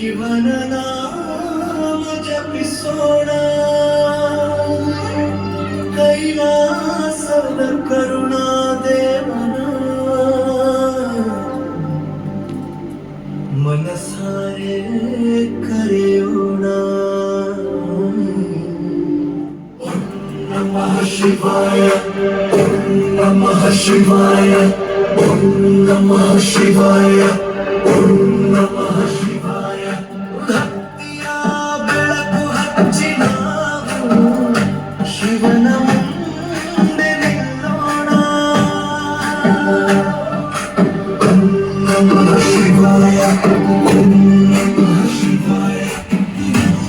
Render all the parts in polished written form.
ಶಿವನ ನಾಮ ಜಪಿಸೋಣ, ಕೈಲಾಸದ ಕರುಣಾದೇವನ ಮನಸಾರೆ ಕರೆಯೋಣ. ಓಂ ನಮಃ ಶಿವಾಯ, ಓಂ ನಮಃ ಶಿವಾಯ, ಓಂ ನಮಃ ಶಿವಾಯ, ಓಂ ನಮಃ ಶಿವಾಯ. ಭಕ್ತಿಯ ಬೆಳಕು ಹಚ್ಚಿ ನಾವು ಶಿವನ ಮುಂದೆ ನಿಲ್ಲೋಣ. ಓಂ ನಮಃ ಶಿವಾಯ, ಓಂ ನಮಃ ಶಿವಾಯ.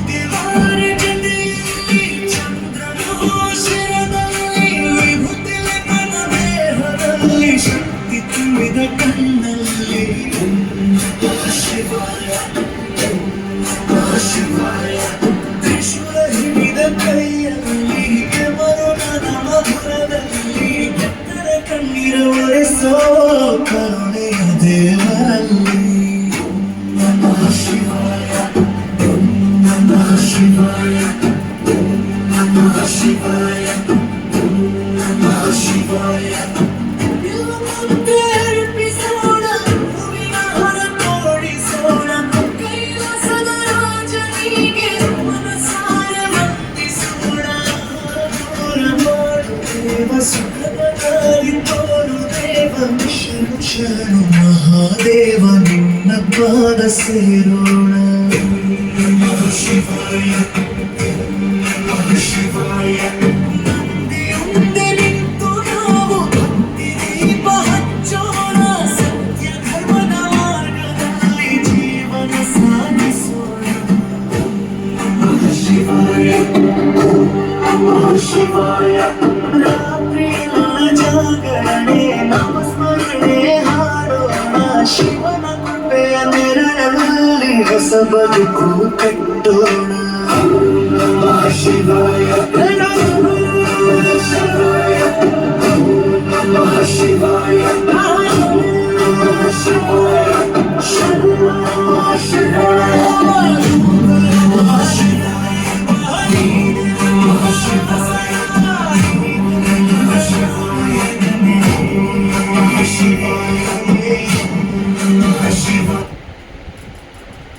ದೇವರ ಜೊತೆಯಲ್ಲಿ ಚಂದ್ರನ ಶಿರದಲ್ಲಿ, ವಿಭೂತಿ ಲೇಪನ ದೇಹದಲ್ಲಿ, ಶಕ್ತಿ ತುಂಬಿದ ಕಣ್ಣಲ್ಲಿ. ಓಂ ನಮಃ ಶಿವಾಯ, ಓಂ ನಮಃ ಶಿವಾಯ. ತ್ರಿಶೂಲ ಹಿಡಿದ ಕೈಯಲ್ಲಿ, ಮರುಣನ ಮಧುರದಲ್ಲಿ, ಭಕ್ತರ ಕಣ್ಣೀರ ಒರೆಸೋ ಕರುಣೆಯ ದೇವರಲ್ಲಿ. ಓಂ ನಮಃ ಶಿವಾಯ, ಓಂ ನಮಃ ಶಿವಾಯ, ಓಂ ನಮಃ ಶಿವಾಯ, ಓಂ ನಮಃ ಶಿವಾಯ. ಅರ್ಪಿಸೋಣ, ಹೂವಿನ ಹೊರ ತೋಡಿಸೋಣ, ಕೈಲಾಸದ ರಾಜನಿಗೆ ಮನಸಾರೆ ವಂದಿಸೋಣ. ದೂರ ಮಾಡು ದೇವ, ಸುಖದ ದಾರಿ ತೋರು ದೇವ, ಶರಣು ಶರಣು ಮಹಾದೇವ, ನಿನ್ನ ಪಾದ ಸೇರೋಣ. ಓಂ ನಮಃ ಶಿವಾಯ, ಓಂ ನಮಃ ಶಿವಾಯ. ನಂದಿಯುಂದೆ ನಿಂತು ನಾವು ಭಕ್ತಿ ದೀಪ ಹಚ್ಚೋಣ, ಸತ್ಯ ಧರ್ಮದ ಮಾರ್ಗದಲ್ಲಿ ಜೀವನ ಸಾಗಿಸೋಣ. ಓಂ ನಮಃ ಶಿವಾಯ, ಓಂ ನಮಃ ಶಿವಾಯ. ರಾತ್ರಿಯೆಲ್ಲ ಜಾಗರಣೆ, ನಾಮಸ್ಮರಣೆ ಹಾಡೋಣ, ಶಿವನ ಕೃಪೆಯ ನೆರಳಲ್ಲಿ ಹೊಸ ಬದುಕು ಕಟ್ಟೋಣ. ಓಂ ನಮಃ ಶಿವಾಯ,